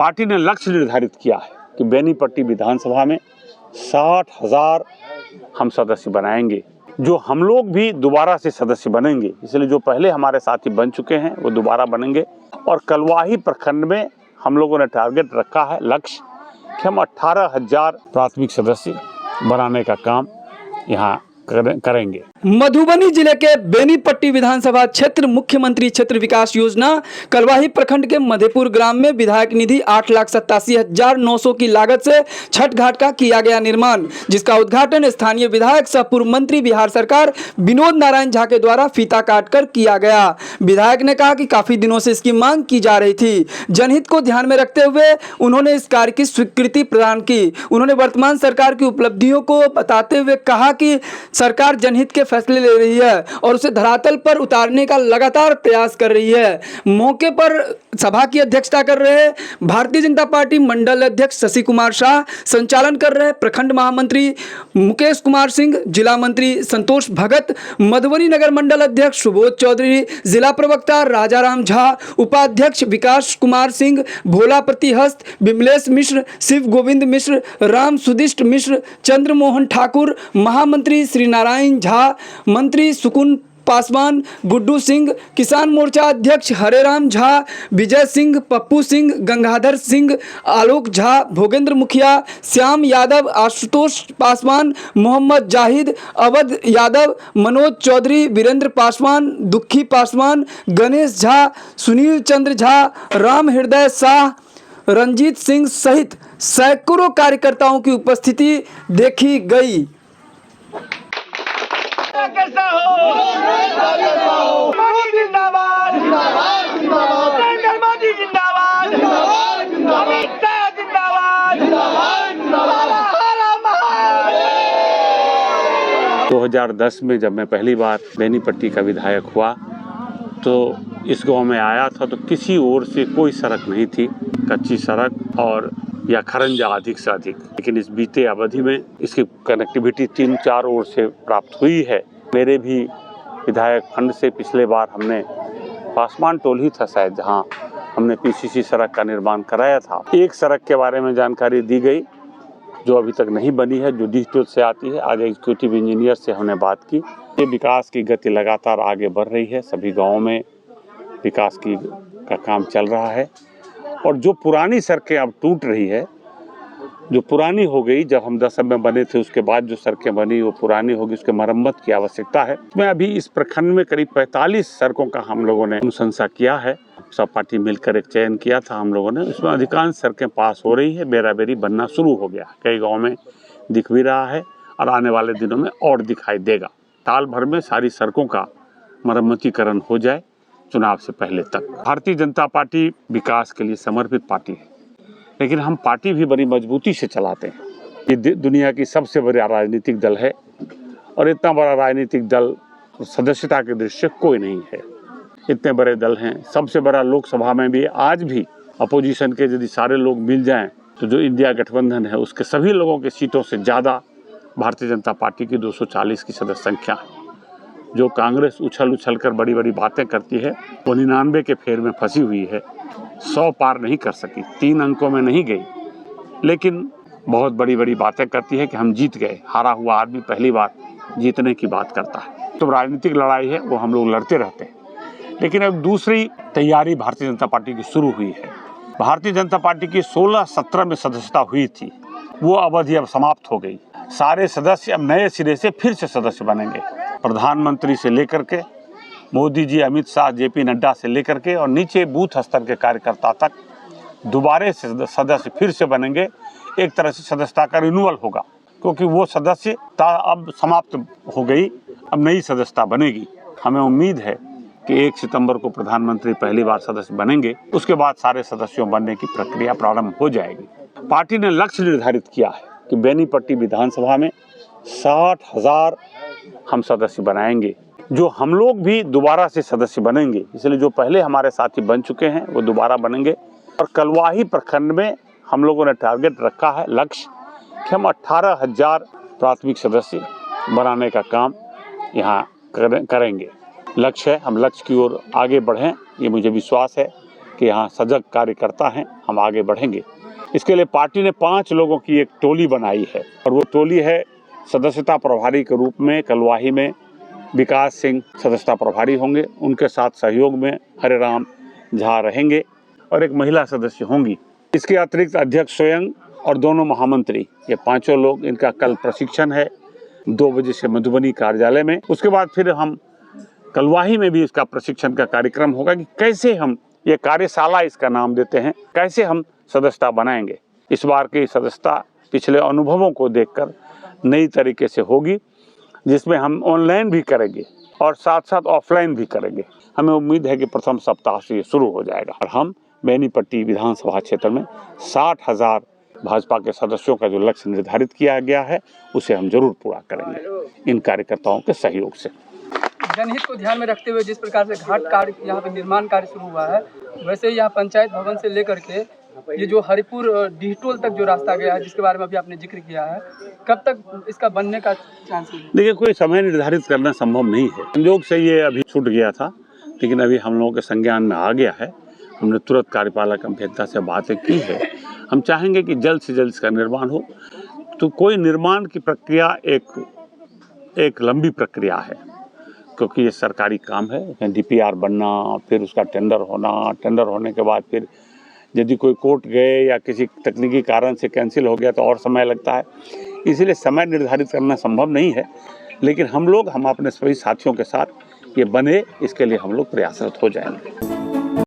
Party ने लक्ष्य निर्धारित किया है कि बेनीपट्टी विधानसभा में 60,000 हम सदस्य बनाएंगे, जो हम लोग भी दोबारा से सदस्य बनेंगे। इसलिए जो पहले हमारे साथी बन चुके हैं वो दोबारा बनेंगे। और कलवाही प्रखंड में हम लोगों ने टारगेट रखा है, लक्ष्य, कि हम 18,000 प्राथमिक सदस्य बनाने का काम यहाँ करेंगे। मधुबनी जिले के बेनीपट्टी विधानसभा क्षेत्र मुख्यमंत्री क्षेत्र विकास योजना कलवाही प्रखंड के मधेपुर ग्राम में विधायक निधि 8,87,900 की लागत से छठ घाट का किया गया निर्माण, जिसका उद्घाटन स्थानीय विधायक सह पूर्व मंत्री बिहार सरकार विनोद नारायण झा के द्वारा फीता काटकर किया गया। विधायक ने कहा कि काफी दिनों से इसकी मांग की जा रही थी। जनहित को ध्यान में रखते हुए उन्होंने इस कार्य की स्वीकृति प्रदान की। उन्होंने वर्तमान सरकार की उपलब्धियों को बताते हुए कहा कि सरकार जनहित के फैसले ले रही है और उसे धरातल पर उतारने का लगातार प्रयास कर रही है। मौके पर सभा की अध्यक्षता कर रहे भारतीय जनता पार्टी मंडल अध्यक्ष शशि कुमार शाह, संचालन कर रहे प्रखंड महामंत्री मुकेश कुमार सिंह, जिला मंत्री संतोष भगत, मधुबनी नगर मंडल अध्यक्ष सुबोध चौधरी, जिला प्रवक्ता राजाराम झा, उपाध्यक्ष विकास कुमार सिंह, भोला प्रतिहस्त, विमलेश मिश्र, शिव गोविंद मिश्र, राम सुदिष्ट मिश्र, चंद्रमोहन ठाकुर, महामंत्री श्री नारायण झा, मंत्री सुकुन पासवान, गुड्डू सिंह, किसान मोर्चा अध्यक्ष हरेराम झा, विजय सिंह, पप्पू सिंह, गंगाधर सिंह, आलोक झा, भोगेंद्र मुखिया, श्याम यादव, आशुतोष पासवान, मोहम्मद जाहिद, अवध यादव, मनोज चौधरी, वीरेंद्र पासवान, दुखी पासवान, गणेश झा, सुनील चंद्र झा, राम हृदय शाह, रंजीत सिंह सहित सैकड़ों कार्यकर्ताओं की उपस्थिति देखी गई। कैसा हो जिंदाबाद, नरेंद्र मोदी जिंदाबाद, अमित शाह जिंदाबाद, 2010 में जब मैं पहली बार बेनीपट्टी का विधायक हुआ तो इस गांव में आया था तो किसी ओर से कोई सड़क नहीं थी, कच्ची सड़क और या खरंजा अधिक से अधिक। लेकिन इस बीते अवधि में इसकी कनेक्टिविटी 3-4 ओर से प्राप्त हुई है। मेरे भी विधायक फंड से पिछले बार हमने पासवान टोल ही था शायद, जहां हमने पीसीसी सड़क का निर्माण कराया था। एक सड़क के बारे में जानकारी दी गई जो अभी तक नहीं बनी है, जो डिस्ट्रिक्ट से आती है। आज एग्जीक्यूटिव इंजीनियर से हमने बात की। ये विकास की गति लगातार आगे बढ़ रही है, सभी गाँव में विकास का काम चल रहा है। और जो पुरानी सड़कें अब टूट रही है, जो पुरानी हो गई, जब हम 10 में बने थे उसके बाद जो सड़कें बनी वो पुरानी होगी, उसके मरम्मत की आवश्यकता है। मैं अभी इस प्रखंड में करीब 45 सड़कों का हम लोगों ने अनुशंसा किया है। सब पार्टी मिलकर एक चयन किया था हम लोगों ने, उसमें अधिकांश सड़कें पास हो रही है, बेराबेरी बनना शुरू हो गया। कई गाँव में दिख भी रहा है और आने वाले दिनों में और दिखाई देगा। साल भर में सारी सड़कों का मरम्मतीकरण हो जाए चुनाव से पहले तक। भारतीय जनता पार्टी विकास के लिए समर्पित पार्टी है, लेकिन हम पार्टी भी बड़ी मजबूती से चलाते हैं। ये दुनिया की सबसे बड़ा राजनीतिक दल है और इतना बड़ा राजनीतिक दल सदस्यता के दृष्टि से कोई नहीं है। इतने बड़े दल हैं, सबसे बड़ा लोकसभा में भी आज भी अपोजिशन के यदि सारे लोग मिल जाएं तो जो इंडिया गठबंधन है उसके सभी लोगों के सीटों से ज़्यादा भारतीय जनता पार्टी की 240 की सदस्य संख्या है। जो कांग्रेस उछल कर बड़ी बड़ी बातें करती है वो 99 के फेर में फंसी हुई है, 100 पार नहीं कर सकी, 3 अंकों में नहीं गई, लेकिन बहुत बड़ी बड़ी बातें करती है कि हम जीत गए। हारा हुआ आदमी पहली बार जीतने की बात करता है। तो राजनीतिक लड़ाई है वो हम लोग लड़ते रहते हैं। लेकिन अब दूसरी तैयारी भारतीय जनता पार्टी की शुरू हुई है। भारतीय जनता पार्टी की 16-17 में सदस्यता हुई थी, वो अवधि अब समाप्त हो गई। सारे सदस्य अब नए सिरे से फिर से सदस्य बनेंगे। प्रधानमंत्री से लेकर के मोदी जी, अमित शाह, जेपी नड्डा से लेकर के और नीचे बूथ स्तर के कार्यकर्ता तक दोबारे से सदस्य फिर से बनेंगे। एक तरह से सदस्यता का रिन्यूअल होगा, क्योंकि वो सदस्यता अब समाप्त हो गई, अब नई सदस्यता बनेगी। हमें उम्मीद है कि 1 सितंबर को प्रधानमंत्री पहली बार सदस्य बनेंगे, उसके बाद सारे सदस्यों बनने की प्रक्रिया प्रारंभ हो जाएगी। पार्टी ने लक्ष्य निर्धारित किया है कि बेनीपट्टी विधानसभा में 60,000 हम सदस्य बनाएंगे, जो हम लोग भी दोबारा से सदस्य बनेंगे। इसलिए जो पहले हमारे साथी बन चुके हैं वो दोबारा बनेंगे। और कलवाही प्रखंड में हम लोगों ने टारगेट रखा है, लक्ष्य, कि हम 18,000 प्राथमिक सदस्य बनाने का काम यहाँ करेंगे। लक्ष्य है, हम लक्ष्य की ओर आगे बढ़ें। ये मुझे विश्वास है कि यहाँ सजग कार्यकर्ता हैं, हम आगे बढ़ेंगे। इसके लिए पार्टी ने 5 लोगों की एक टोली बनाई है और वो टोली है सदस्यता प्रभारी के रूप में कलवाही में विकास सिंह सदस्यता प्रभारी होंगे, उनके साथ सहयोग में हरिराम झा रहेंगे और एक महिला सदस्य होंगी। इसके अतिरिक्त अध्यक्ष स्वयं और दोनों महामंत्री, ये 5 लोग, इनका कल प्रशिक्षण है 2 बजे से मधुबनी कार्यालय में। उसके बाद फिर हम कलवाही में भी इसका प्रशिक्षण का कार्यक्रम होगा कि कैसे हम, ये कार्यशाला इसका नाम देते हैं, कैसे हम सदस्यता बनाएंगे। इस बार की सदस्यता पिछले अनुभवों को देखकर नई तरीके से होगी, जिसमें हम ऑनलाइन भी करेंगे और साथ साथ ऑफलाइन भी करेंगे। हमें उम्मीद है कि प्रथम सप्ताह से ये शुरू हो जाएगा और हम बेनीपट्टी विधानसभा क्षेत्र में 60,000 भाजपा के सदस्यों का जो लक्ष्य निर्धारित किया गया है उसे हम जरूर पूरा करेंगे इन कार्यकर्ताओं के सहयोग से। जनहित को ध्यान में रखते हुए जिस प्रकार से घाट कार्य यहाँ पे निर्माण कार्य शुरू हुआ है, वैसे ही यहाँ पंचायत भवन से लेकर के ये जो हरिपुर डिहटोल तक जो रास्ता गया है, जिसके बारे में अभी आपने जिक्र किया है, कब तक इसका बनने का चांस है? देखिए, कोई समय निर्धारित करना संभव नहीं है। संयोग से ये अभी छूट गया था, लेकिन अभी हम लोगों के संज्ञान में आ गया है। हमने तुरंत कार्यपालक अभियंता से बातें की है। हम चाहेंगे कि जल्द से जल्द इसका निर्माण हो। तो कोई निर्माण की प्रक्रिया एक लंबी प्रक्रिया है, क्योंकि ये सरकारी काम है। DPR बनना, फिर उसका टेंडर होना, टेंडर होने के बाद फिर यदि कोई कोर्ट गए या किसी तकनीकी कारण से कैंसिल हो गया तो और समय लगता है। इसीलिए समय निर्धारित करना संभव नहीं है, लेकिन हम अपने सभी साथियों के साथ ये बने, इसके लिए हम लोग प्रयासरत हो जाएंगे।